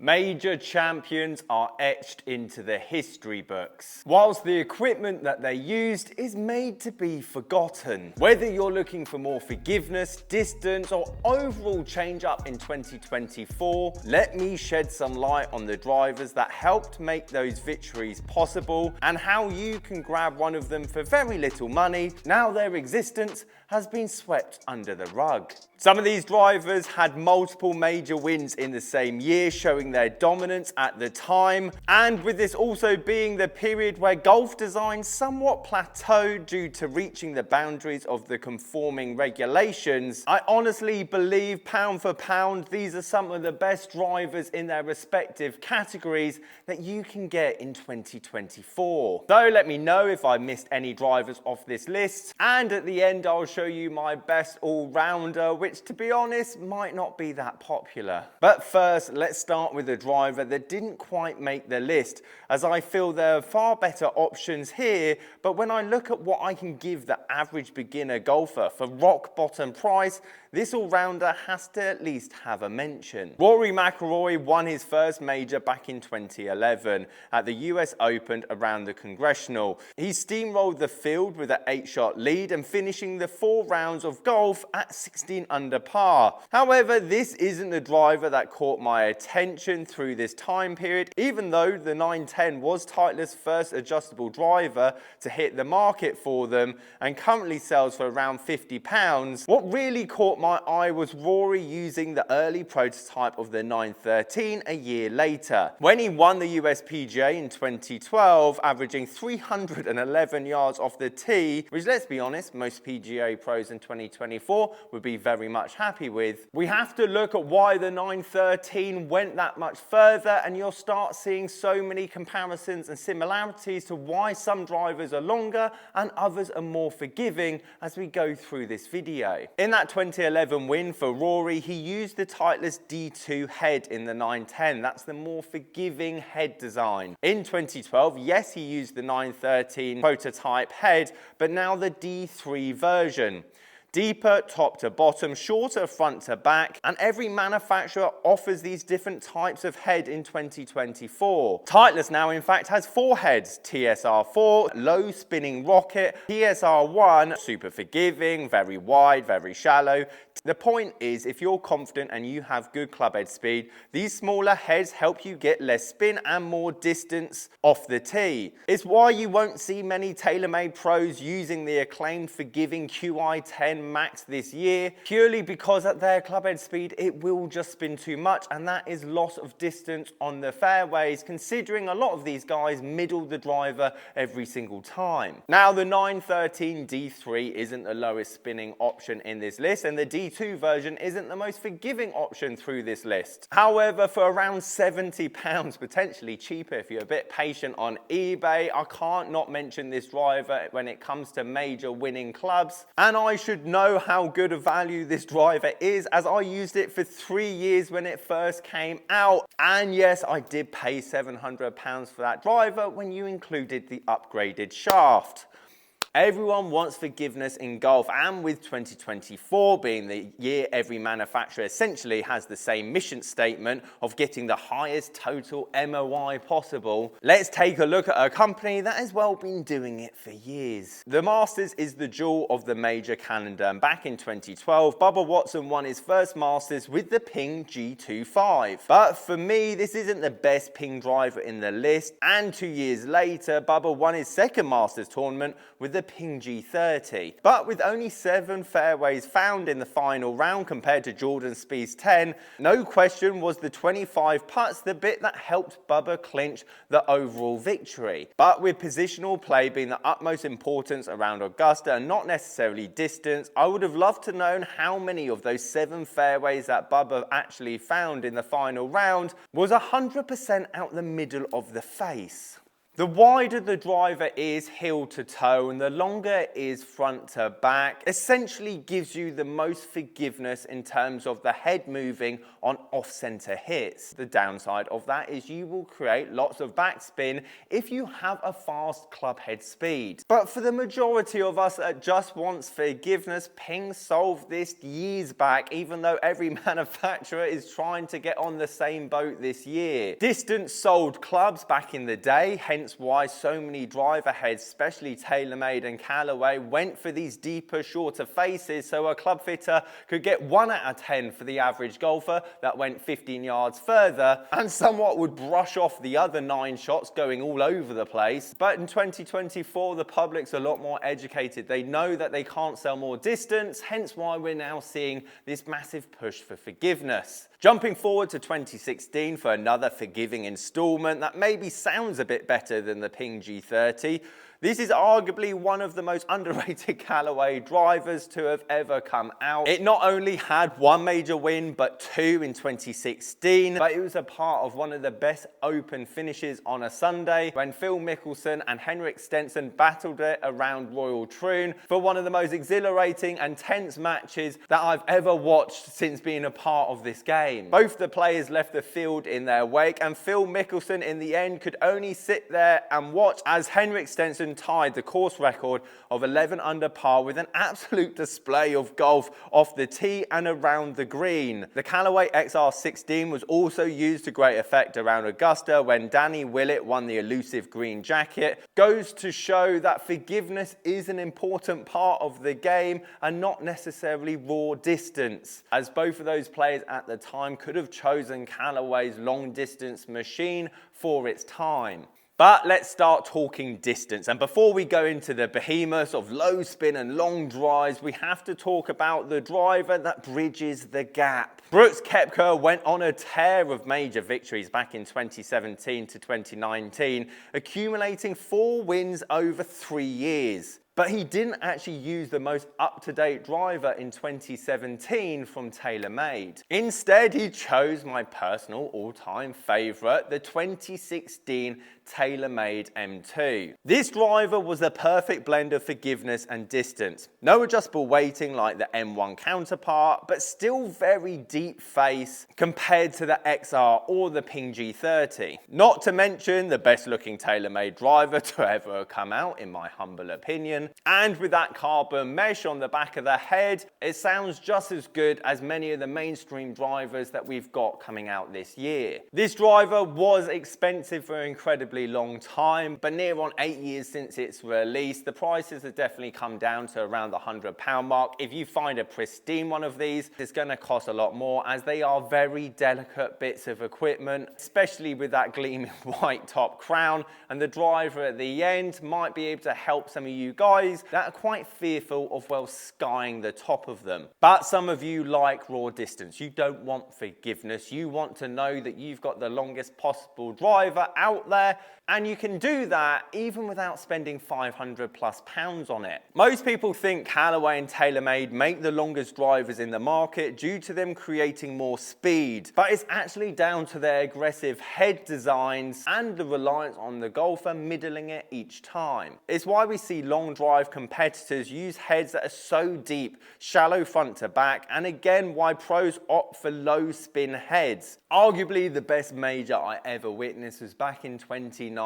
Major champions are etched into the history books, whilst the equipment that they used is made to be forgotten. Whether you're looking for more forgiveness, distance, or overall change up in 2024, let me shed some light on the drivers that helped make those victories possible and how you can grab one of them for very little money now their existence has been swept under the rug. Some of these drivers had multiple major wins in the same year, showing their dominance at the time, and with this also being the period where golf design somewhat plateaued due to reaching the boundaries of the conforming regulations, I honestly believe pound for pound these are some of the best drivers in their respective categories that you can get in 2024. So let me know if I missed any drivers off this list, and at the end I'll show you my best all-rounder, which to be honest might not be that popular. But first, let's start with a driver that didn't quite make the list, as I feel there are far better options here, but when I look at what I can give the average beginner golfer for rock bottom price, this all-rounder has to at least have a mention. Rory McIlroy won his first major back in 2011 at the US Open around the Congressional. He steamrolled the field with an 8-shot lead and finishing the 4 rounds of golf at 16 under par. However, this isn't the driver that caught my attention through this time period, even though the 910 was Titleist's first adjustable driver to hit the market for them and currently sells for around £50. What really caught my eye was Rory using the early prototype of the 913 a year later, when he won the US PGA in 2012, averaging 311 yards off the tee, which, let's be honest, most PGA pros in 2024 would be very much happy with. We have to look at why the 913 went that much further, and you'll start seeing so many comparisons and similarities to why some drivers are longer and others are more forgiving as we go through this video. In that 2011 win for Rory, he used the Titleist D2 head in the 910. That's the more forgiving head design. In 2012, yes, he used the 913 prototype head, but now the D3 version. Deeper top to bottom, shorter front to back, and every manufacturer offers these different types of head in 2024. Titleist now in fact has 4 heads: TSR4, low spinning rocket, TSR1, super forgiving, very wide, very shallow. The point is, if you're confident and you have good club head speed, these smaller heads help you get less spin and more distance off the tee. It's why you won't see many TaylorMade pros using the acclaimed forgiving QI10 Max this year, purely because at their club head speed it will just spin too much, and that is loss of distance on the fairways, considering a lot of these guys middle the driver every single time. Now, the 913 D3 isn't the lowest spinning option in this list, and the D2 version isn't the most forgiving option through this list. However, for around £70, potentially cheaper if you're a bit patient on eBay, I can't not mention this driver when it comes to major winning clubs, and I should know how good a value this driver is, as I used it for 3 years when it first came out, and yes, I did pay £700 for that driver when you included the upgraded shaft. Everyone wants forgiveness in golf, and with 2024 being the year every manufacturer essentially has the same mission statement of getting the highest total MOI possible, let's take a look at a company that has well been doing it for years. The Masters is the jewel of the major calendar, and back in 2012, Bubba Watson won his first Masters with the Ping G25. But for me, this isn't the best Ping driver in the list, and 2 years later, Bubba won his second Masters tournament with the Ping G30. But with only 7 fairways found in the final round compared to Jordan Spieth's 10, no question was the 25 putts the bit that helped Bubba clinch the overall victory. But with positional play being the utmost importance around Augusta and not necessarily distance, I would have loved to know how many of those 7 fairways that Bubba actually found in the final round was 100% out the middle of the face. The wider the driver is heel to toe and the longer it is front to back, essentially gives you the most forgiveness in terms of the head moving on off-center hits. The downside of that is you will create lots of backspin if you have a fast club head speed. But for the majority of us that just wants forgiveness, Ping solved this years back, even though every manufacturer is trying to get on the same boat this year. Distance sold clubs back in the day, hence why so many driver heads, especially TaylorMade and Callaway, went for these deeper, shorter faces so a club fitter could get 1 out of 10 for the average golfer that went 15 yards further and somewhat would brush off the other 9 shots going all over the place. But in 2024, the public's a lot more educated. They know that they can't sell more distance, hence why we're now seeing this massive push for forgiveness. Jumping forward to 2016 for another forgiving installment that maybe sounds a bit better than the Ping G30. This is arguably one of the most underrated Callaway drivers to have ever come out. It not only had 1 major win, but 2 in 2016, but it was a part of one of the best open finishes on a Sunday when Phil Mickelson and Henrik Stenson battled it around Royal Troon for one of the most exhilarating and tense matches that I've ever watched since being a part of this game. Both the players left the field in their wake, and Phil Mickelson in the end could only sit there and watch as Henrik Stenson tied the course record of 11 under par with an absolute display of golf off the tee and around the green. The Callaway XR16 was also used to great effect around Augusta when Danny Willett won the elusive green jacket. Goes to show that forgiveness is an important part of the game and not necessarily raw distance, as both of those players at the time could have chosen Callaway's long distance machine for its time. But let's start talking distance. And before we go into the behemoths of low spin and long drives, we have to talk about the driver that bridges the gap. Brooks Koepka went on a tear of major victories back in 2017 to 2019, accumulating 4 wins over 3 years. But he didn't actually use the most up-to-date driver in 2017 from TaylorMade. Instead, he chose my personal all-time favorite, the 2016 TaylorMade M2. This driver was the perfect blend of forgiveness and distance. No adjustable weighting like the M1 counterpart, but still very deep face compared to the XR or the Ping G30. Not to mention the best looking TaylorMade driver to ever come out, in my humble opinion. And with that carbon mesh on the back of the head, it sounds just as good as many of the mainstream drivers that we've got coming out this year. This driver was expensive for an incredibly long time, but near on 8 years since its release, the prices have definitely come down to around the £100 mark. If you find a pristine one of these, it's going to cost a lot more, as they are very delicate bits of equipment, especially with that gleaming white top crown, and the driver at the end might be able to help some of you guys that are quite fearful of, well, skying the top of them. But some of you like raw distance. You don't want forgiveness. You want to know that you've got the longest possible driver out there, and you can do that even without spending £500+ on it. Most people think Callaway and TaylorMade make the longest drivers in the market due to them creating more speed, but it's actually down to their aggressive head designs and the reliance on the golfer middling it each time. It's why we see long drive competitors use heads that are so deep, shallow front to back, and again why pros opt for low spin heads. Arguably the best major I ever witnessed was back in 2019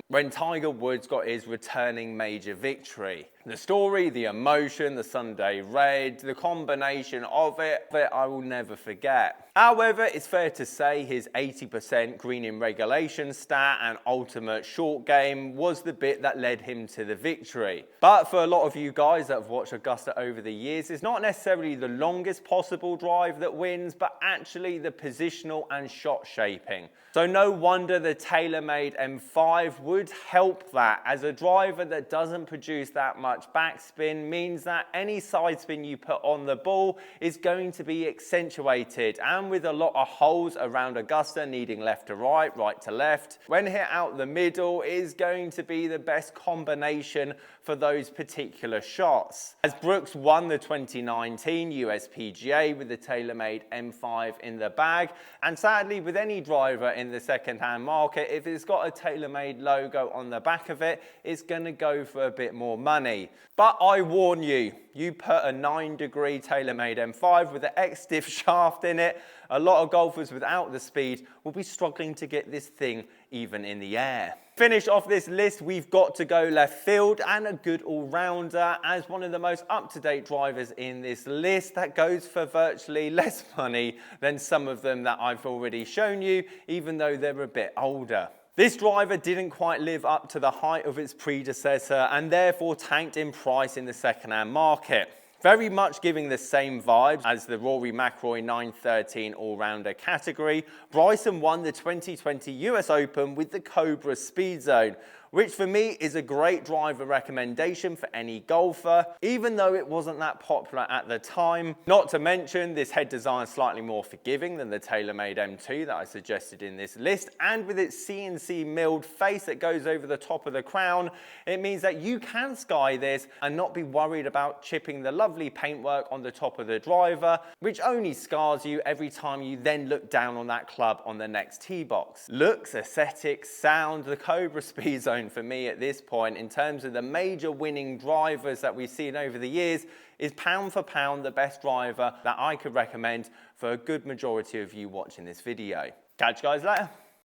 when Tiger Woods got his returning major victory. The story, the emotion, the Sunday red, the combination of it that I will never forget. However, it's fair to say his 80% green in regulation stat and ultimate short game was the bit that led him to the victory. But for a lot of you guys that have watched Augusta over the years, it's not necessarily the longest possible drive that wins, but actually the positional and shot shaping. So no wonder the TaylorMade M5 would help that, as a driver that doesn't produce that much much backspin means that any side spin you put on the ball is going to be accentuated, and with a lot of holes around Augusta needing left to right, right to left, when hit out the middle is going to be the best combination for those particular shots. As Brooks won the 2019 USPGA with the TaylorMade M5 in the bag, and sadly with any driver in the second-hand market, if it's got a TaylorMade logo on the back of it, it's going to go for a bit more money. But I warn you, you put a 9-degree TaylorMade M5 with an X-stiff shaft in it, a lot of golfers without the speed will be struggling to get this thing even in the air. Finish off this list, we've got to go left field, and a good all-rounder as one of the most up-to-date drivers in this list that goes for virtually less money than some of them that I've already shown you, even though they're a bit older. This driver didn't quite live up to the height of its predecessor and therefore tanked in price in the second-hand market. Very much giving the same vibes as the Rory McIlroy 913 all-rounder category, Bryson won the 2020 US Open with the Cobra Speed Zone, which for me is a great driver recommendation for any golfer, even though it wasn't that popular at the time. Not to mention, this head design is slightly more forgiving than the TaylorMade M2 that I suggested in this list, and with its CNC milled face that goes over the top of the crown, it means that you can sky this and not be worried about chipping the lovely paintwork on the top of the driver, which only scars you every time you then look down on that club on the next tee box. Looks, aesthetics, sound, the Cobra Speed Zone for me at this point, in terms of the major winning drivers that we've seen over the years, is pound for pound the best driver that I could recommend for a good majority of you watching this video. Catch you guys later.